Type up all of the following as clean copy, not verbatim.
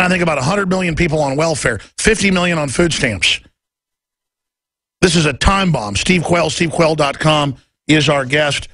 Then I think about 100 million people on welfare, 50 million on food stamps. This is a time bomb. Steve Quayle, stevequayle.com is our guest.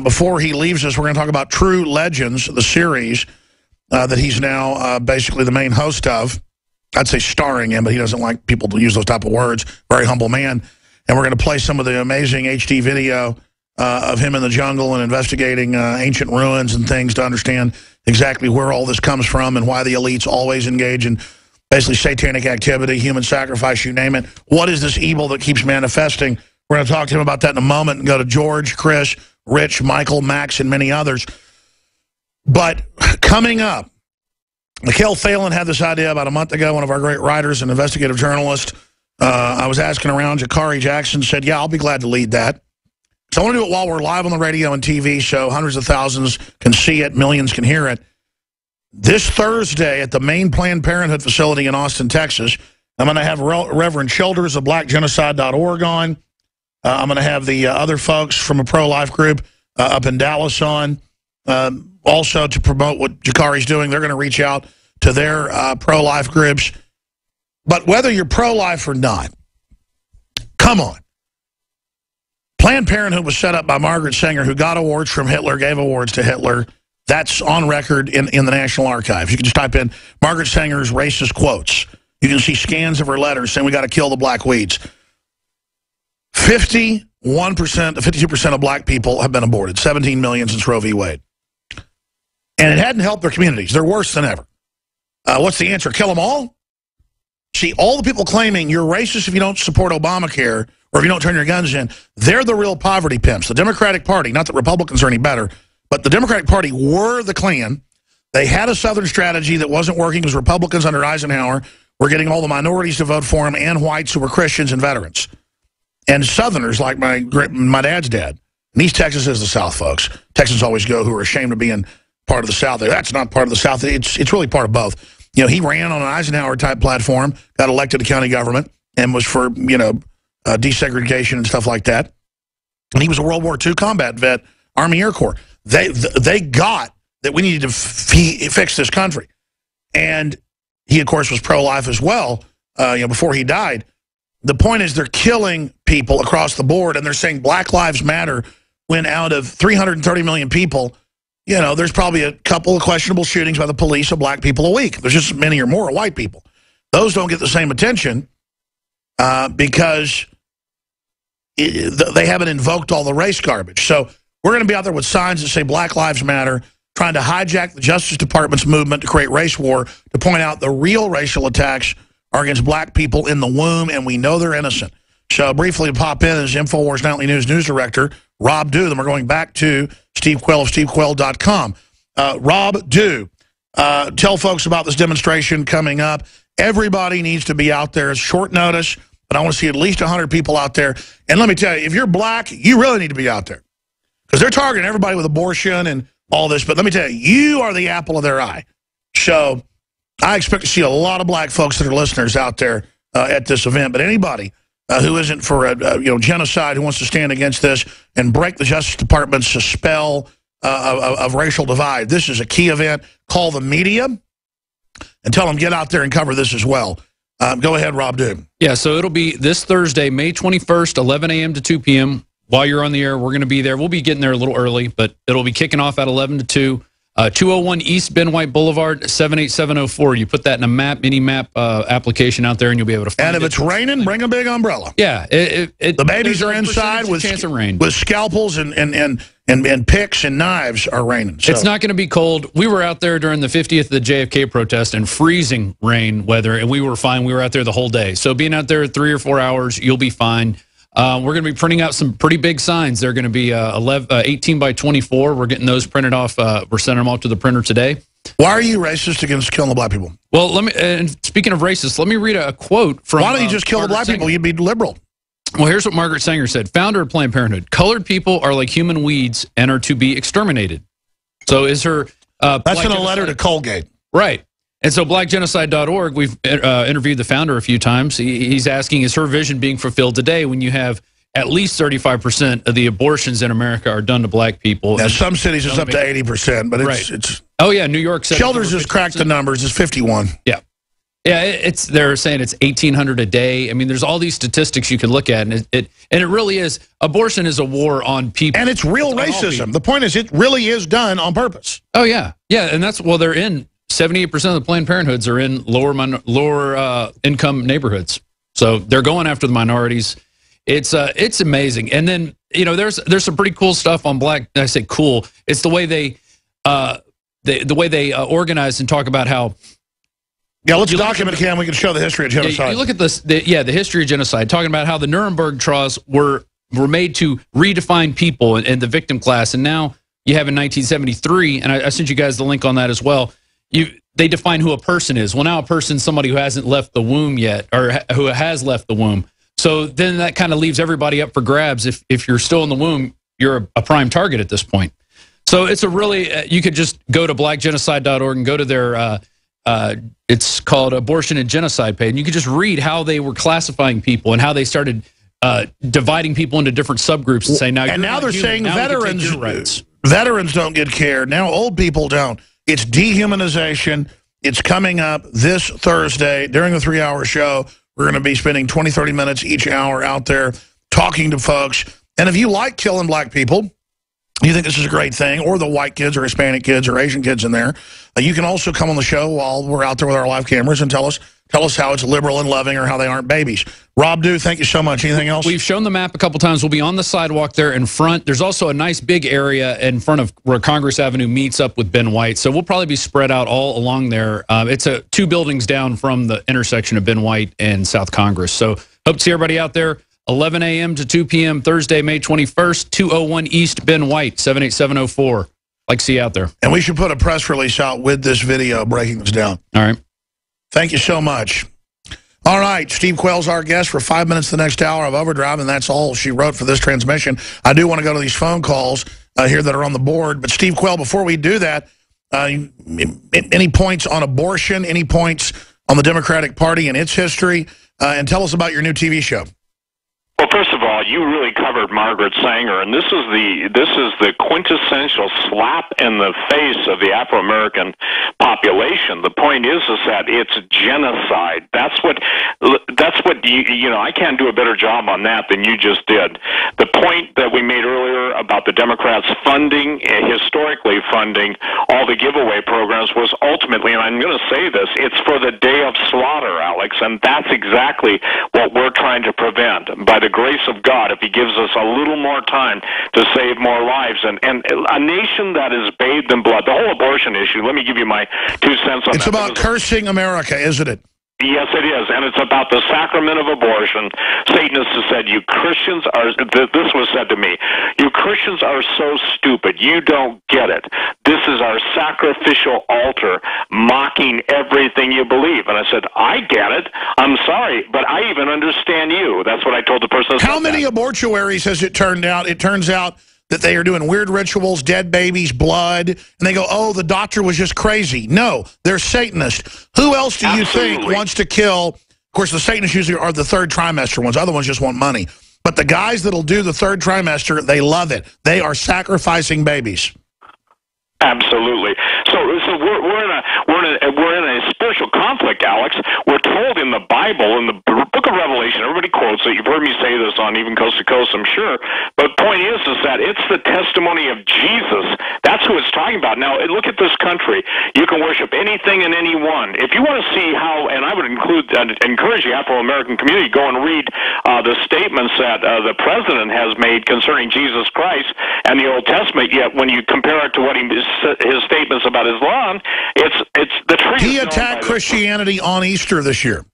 Before he leaves us, we're going to talk about True Legends, the series that he's now basically the main host of. I'd say starring in, but he doesn't like people to use those type of words. Very humble man. And we're going to play some of the amazing HD video of him in the jungle and investigating ancient ruins and things to understand exactly where all this comes from and why the elites always engage in basically satanic activity, human sacrifice, you name it. What is this evil that keeps manifesting? We're going to talk to him about that in a moment and go to George, Chris, Rich, Michael, Max, and many others. But coming up, Mikhail Phelan had this idea about a month ago, one of our great writers and investigative journalists. I was asking around, Jakari Jackson said, yeah, I'll be glad to lead that. So I want to do it while we're live on the radio and TV, so hundreds of thousands can see it, millions can hear it. This Thursday at the main Planned Parenthood facility in Austin, Texas, I'm going to have Reverend Childers of BlackGenocide.org on. I'm going to have the other folks from a pro-life group up in Dallas on. Also, to promote what Jakari's doing, they're going to reach out to their pro-life groups. But whether you're pro-life or not, come on. Planned Parenthood was set up by Margaret Sanger, who got awards from Hitler, gave awards to Hitler. That's on record in the National Archives. You can just type in Margaret Sanger's racist quotes. You can see scans of her letters saying we got to kill the black weeds. 51% to 52% of black people have been aborted. 17 million since Roe v. Wade. And it hadn't helped their communities. They're worse than ever. What's the answer? Kill them all? See, all the people claiming you're racist if you don't support Obamacare or if you don't turn your guns in, they're the real poverty pimps. The Democratic Party, not that Republicans are any better, but the Democratic Party were the Klan. They had a Southern strategy that wasn't working because Republicans under Eisenhower were getting all the minorities to vote for them and whites who were Christians and veterans. And Southerners like my dad's dad. And East Texas is the South, folks. Texans always go who are ashamed of being part of the South. That's not part of the South. It's really part of both. You know, he ran on an Eisenhower-type platform, got elected to county government, and was for, desegregation and stuff like that. And he was a World War II combat vet, Army Air Corps. They got that we needed to fix this country. And he, of course, was pro-life as well, before he died. The point is they're killing people across the board, and they're saying Black Lives Matter when out of 330 million people, there's probably a couple of questionable shootings by the police of black people a week. There's just as many or more white people. Those don't get the same attention because they haven't invoked all the race garbage. So we're going to be out there with signs that say Black Lives Matter, trying to hijack the Justice Department's movement to create race war, to point out the real racial attacks are against black people in the womb, and we know they're innocent. So briefly to pop in is InfoWars Nightly News director, Rob Dew. Then we're going back to Steve Quayle of stevequayle.com. Rob Dew, tell folks about this demonstration coming up. Everybody needs to be out there. It's short notice, but I want to see at least 100 people out there. And let me tell you, if you're black, you really need to be out there. Because they're targeting everybody with abortion and all this. But let me tell you, you are the apple of their eye. So I expect to see a lot of black folks that are listeners out there at this event. But anybody who isn't for genocide, who wants to stand against this and break the Justice Department's spell of racial divide, this is a key event. Call the media and tell them get out there and cover this as well. Go ahead, Rob Dew. Yeah, so it'll be this Thursday, May 21st, 11 a.m. to 2 p.m. While you're on the air, we're going to be there. We'll be getting there a little early, but it'll be kicking off at 11 to 2. 201 East Ben White Boulevard, 78704. You put that in a mini map application out there, and you'll be able to find it. And if it's raining, bring a big umbrella. Yeah. The babies are inside with scalpels and picks and knives are raining. So. It's not going to be cold. We were out there during the 50th of the JFK protest in freezing rain weather, and we were fine. We were out there the whole day. So being out there 3 or 4 hours, you'll be fine. We're going to be printing out some pretty big signs. They're going to be 18 by 24. We're getting those printed off. We're sending them off to the printer today. Why are you racist against killing the black people? Well, and speaking of racist, let me read a quote from... Why don't you just kill the black people? You'd be liberal. Well, here's what Margaret Sanger said, founder of Planned Parenthood. Colored people are like human weeds and are to be exterminated. So is her... That's in a letter to Colgate. Right. And so blackgenocide.org, we've interviewed the founder a few times. He's asking, is her vision being fulfilled today when you have at least 35% of the abortions in America are done to black people? Now, some cities it's up to 80%, but it's Oh, yeah, New York said... Shelters just cracked the numbers. It's 51. Yeah. Yeah, they're saying it's 1,800 a day. I mean, there's all these statistics you can look at, and it really is. Abortion is a war on people, and it's real racism. The point is, it really is done on purpose. Oh yeah, yeah, and they're in 78% of the Planned Parenthoods are in lower income neighborhoods, so they're going after the minorities. It's amazing, and then there's some pretty cool stuff on Black. I say cool. It's the way they organize and talk about how. Yeah, let's document it, Cam. We can show the history of genocide. You look at this, the history of genocide, talking about how the Nuremberg trials were made to redefine people and the victim class, and now you have in 1973, and I sent you guys the link on that as well. They define who a person is. Well, now a person is somebody who hasn't left the womb yet, or who has left the womb. So then that kind of leaves everybody up for grabs. If you're still in the womb, you're a prime target at this point. So it's a really you could just go to blackgenocide.org and go to their. It's called Abortion and Genocide page, and you can just read how they were classifying people and how they started dividing people into different subgroups and saying now they're saying veterans don't get care. Now old people don't. It's dehumanization. It's coming up this Thursday during the 3-hour show. We're going to be spending 20-30 minutes each hour out there talking to folks. And if you like killing black people, you think this is a great thing, or the white kids or Hispanic kids or Asian kids in there, you can also come on the show while we're out there with our live cameras and tell us how it's liberal and loving or how they aren't babies. Rob Dew, thank you so much. Anything else? We've shown the map a couple times. We'll be on the sidewalk there in front. There's also a nice big area in front of where Congress Avenue meets up with Ben White. So we'll probably be spread out all along there. It's 2 buildings down from the intersection of Ben White and South Congress. So hope to see everybody out there. 11 a.m. to 2 p.m. Thursday, May 21st, 201 East Ben White, 78704. Like to see you out there. And we should put a press release out with this video breaking this down. All right. Thank you so much. All right, Steve Quayle's our guest for 5 minutes the next hour of Overdrive, and that's all she wrote for this transmission. I do want to go to these phone calls here that are on the board. But Steve Quayle, before we do that, any points on abortion, any points on the Democratic Party and its history, and tell us about your new TV show. Well, first of all, you really covered Margaret Sanger, and this is the quintessential slap in the face of the Afro-American population. The point is that it's genocide. That's what I can't do a better job on that than you just did. The point that we made earlier about the Democrats historically funding all the giveaway programs was ultimately, and I'm going to say this, it's for the day of slaughter, Alex, and that's exactly what we're trying to prevent by the grace of God, if he gives us a little more time to save more lives. And a nation that is bathed in blood, the whole abortion issue, let me give you my 2 cents on that. It's about cursing America, isn't it? Yes, it is, and it's about the sacrament of abortion. Satanists have said, you Christians are, this was said to me, you Christians are so stupid, you don't get it. This is our sacrificial altar mocking everything you believe. And I said, I get it. I'm sorry, but I even understand you. That's what I told the person. How many abortuaries has it turned out? It turns out that they are doing weird rituals, dead babies, blood, and they go, oh, the doctor was just crazy. No, they're Satanists. Who else do you think wants to kill? Of course, the Satanists usually are the 3rd trimester ones. Other ones just want money. But the guys that'll do the 3rd trimester, they love it. They are sacrificing babies. Absolutely. So we're in a spiritual conflict, Alex. We're told in the Bible, in the book of Revelation, everybody quotes it. You've heard me say this on even Coast to Coast, I'm sure. But the point is that it's the testimony of Jesus. That's who it's talking about. Now, look at this country. You can worship anything and anyone. If you want to see how, and I would encourage the Afro-American community, go and read the statements that the president has made concerning Jesus Christ and the Old Testament. Yet when you compare it to what his statements about Islam, it's the truth. He attacked Christianity on Easter this year.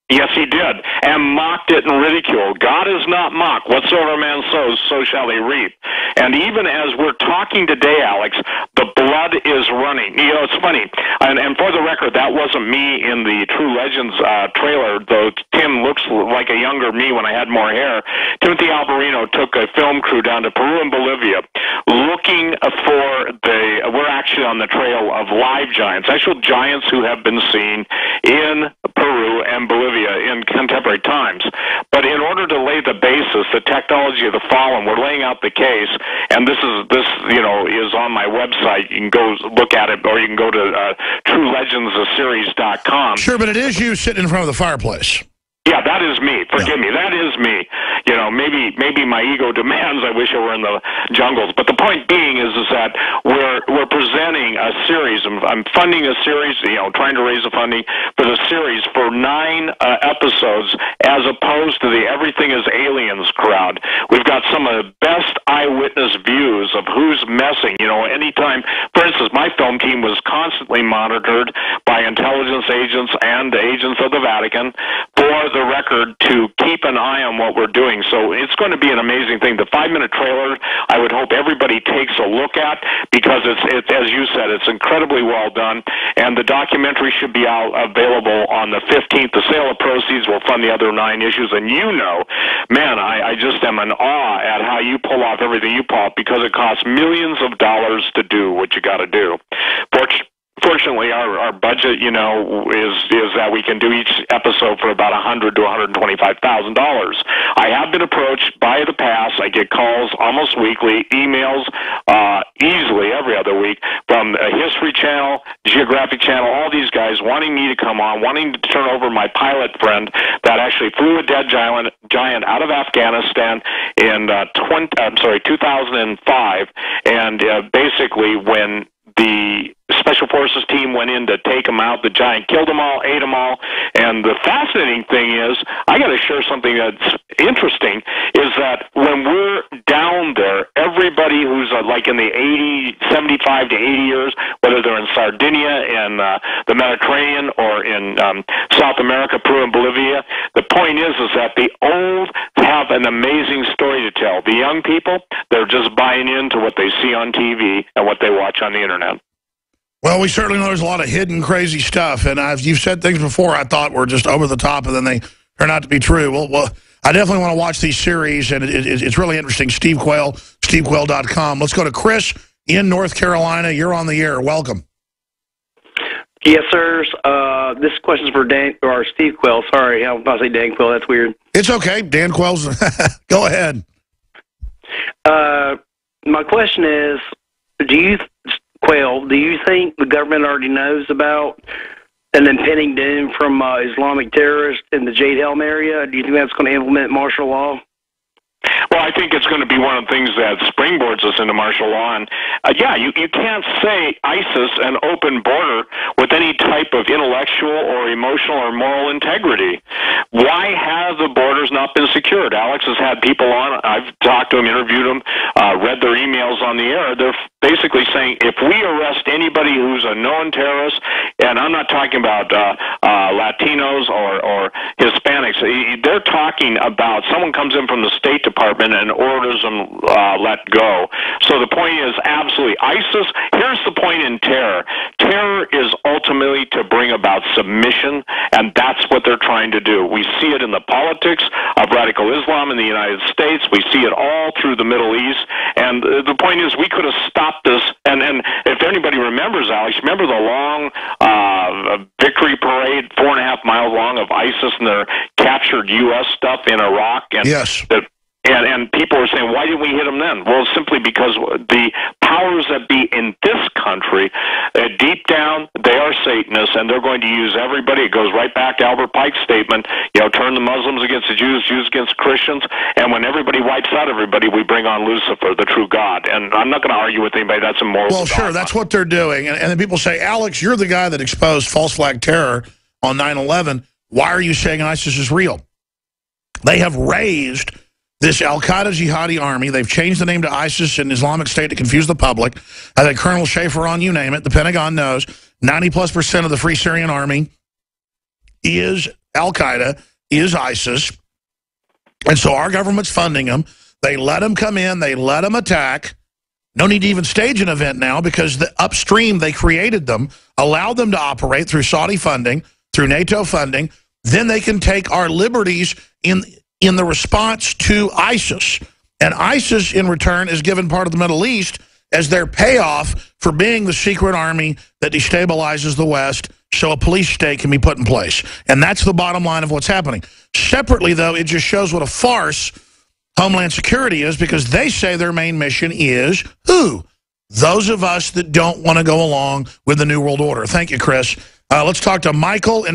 Yes, he did, and mocked it and ridiculed. God is not mocked. Whatsoever a man sows, so shall he reap. And even as we're talking today, Alex, the blood is running. You know, it's funny, and for the record, that wasn't me in the True Legends trailer, though Tim looks like a younger me when I had more hair. Timothy Alberino took a film crew down to Peru and Bolivia looking for we're actually on the trail of live giants, actual giants who have been seen in Peru and Bolivia in contemporary times. But in order to lay the base ISIS, the technology of the fallen. We're laying out the case, and this is on my website. You can go look at it, or you can go to TrueLegendsTheSeries.com. Sure, but it is you sitting in front of the fireplace. Yeah, that is me. Forgive me. That is me. Maybe my ego demands I wish I were in the jungles. But the point being is that we're presenting a series. I'm funding a series, trying to raise the funding for the series for 9 episodes, as opposed to the Everything is Aliens crowd. We've got some of the best eyewitness views of who's messing. Anytime, for instance, my film team was constantly monitored by intelligence agents and agents of the Vatican for the record to keep an eye on what we're doing. So it's going to be an amazing thing. The 5-minute trailer, I would hope everybody takes a look at, because it's as you said, it's incredibly well done. And the documentary should be available on the 15th. The sale of proceeds will fund the other 9 issues. And man, I just am in awe at how you pull off everything you pull off, because it costs millions of dollars to do what you got to do. Fortunately, our budget, is that we can do each episode for about $100,000 to $125,000. I have been approached by the past. I get calls almost weekly, emails easily every other week from a History Channel, Geographic Channel, all these guys wanting me to come on, wanting to turn over my pilot friend that actually flew a dead giant out of Afghanistan in 2005, and basically when the Special Forces team went in to take them out, the giant killed them all, ate them all. And the fascinating thing is, I got to share something that's interesting, is that when we're down there, everybody who's like in the 75 to 80 years, whether they're in Sardinia, in the Mediterranean, or in South America, Peru and Bolivia, the point is that the old have an amazing story to tell. The young people, they're just buying into what they see on TV and what they watch on the internet. Well, we certainly know there's a lot of hidden, crazy stuff, and you've said things before I thought were just over the top, and then they turn out to be true. Well, I definitely want to watch these series, and it's really interesting. Steve Quayle, stevequayle.com. Let's go to Chris in North Carolina. You're on the air. Welcome. Yes, sir. This question's for Dan or Steve Quayle. Sorry, I was about to say Dan Quayle. That's weird. It's okay. Dan Quayle's. Go ahead. My question is, Quayle, do you think the government already knows about an impending doom from Islamic terrorists in the Jade Helm area? Do you think that's going to implement martial law? Well, I think it's going to be one of the things that springboards us into martial law. And, you can't say ISIS an open border with any type of intellectual or emotional or moral integrity. Why have the borders not been secured? Alex has had people on. I've talked to them, interviewed them, read their emails on the air. They're basically saying if we arrest anybody who's a known terrorist, and I'm not talking about Latinos or Hispanics, they're talking about someone comes in from the State Department and orders them let go. So the point is, absolutely, ISIS, here's the point in terror. Terror is ultimately to bring about submission, and that's what they're trying to do. We see it in the politics of radical Islam in the United States. We see it all through the Middle East. And the point is, we could have stopped this. And if anybody remembers, Alex, remember the long victory parade, 4.5 miles long, of ISIS and their captured U.S. stuff in Iraq? And yes. And people were saying, why didn't we hit them then? Well, simply because the powers that be in this country, deep down, they are Satanists, and they're going to use everybody. It goes right back to Albert Pike's statement, turn the Muslims against the Jews, Jews against Christians, and when everybody wipes out everybody, we bring on Lucifer, the true God. And I'm not going to argue with anybody. That's immoral. Well, sure, that's what they're doing. And then people say, Alex, you're the guy that exposed false flag terror on 9/11. Why are you saying ISIS is real? They have raised this al-Qaeda jihadi army. They've changed the name to ISIS and Islamic State to confuse the public. I think Colonel Schaefer on, you name it, the Pentagon knows, 90+% of the Free Syrian Army is al-Qaeda, is ISIS. And so our government's funding them. They let them come in. They let them attack. No need to even stage an event now, because the upstream, they created them, allowed them to operate through Saudi funding, through NATO funding. Then they can take our liberties in the response to ISIS. And ISIS, in return, is given part of the Middle East as their payoff for being the secret army that destabilizes the West so a police state can be put in place. And that's the bottom line of what's happening. Separately, though, it just shows what a farce Homeland Security is, because they say their main mission is who? Those of us that don't want to go along with the New World Order. Thank you, Chris. Let's talk to Michael in